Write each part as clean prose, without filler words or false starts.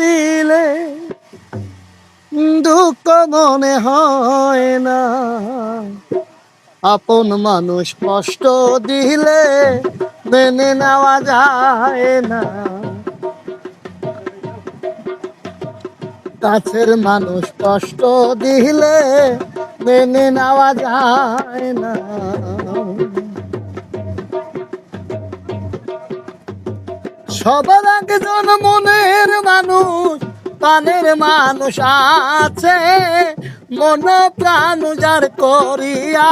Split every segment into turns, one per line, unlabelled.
দিলে দুঃখ মনে হয় না, আপন মানুষ কষ্ট দিলে মেনে নেওয়া যায় না, কাছের মানুষ কষ্ট দিলে মেনে নেওয়া যায় না। সবার একজন মনের মানুষ, প্রাণের মানুষ আছে, মন প্রাণ যার করিয়া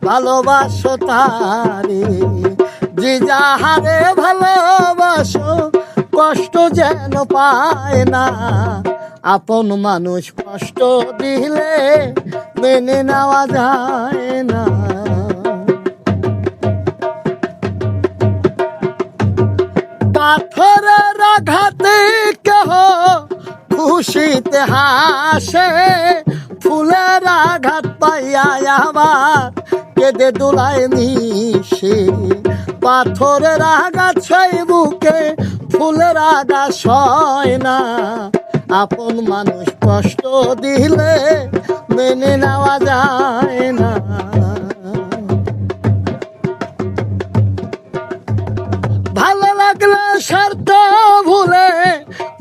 ভালোবাসো তারে, যে যাহারে ভালোবাসো কষ্ট যেন পায় না, আপন মানুষ কষ্ট দিলে মেনে নেওয়া যায় না। পাথরের আঘাতে কেহ খুশিতে হাসে, ফুলের আঘাত পাইয়া আবার কেঁদে দোলায় মিশে, পাথরের আঘাত সেই বুকে ফুলের আঘাত সয় না, আপন মানুষ কষ্ট দিলে মেনে নেওয়া যায় না। ভালো লাগলে স্বার্থ ভুলে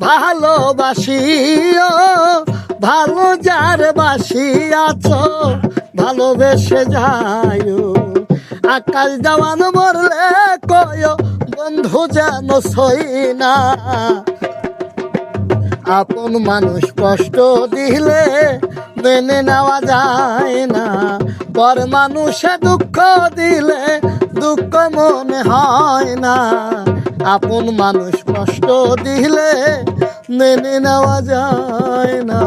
ভালোবাসিও, ভালো যার বাসিয়াছ ভালোবেসে যাইও, আকাশ দেওয়ান মরলে কয় বন্ধু যেন সই না, আপন মানুষ কষ্ট দিলে মেনে নেওয়া যায় না, পর মানুষে দুঃখ দিলে দুঃখ মনে হয় না, আপন মানুষ কষ্ট দিলে মেনে নেওয়া যায় না।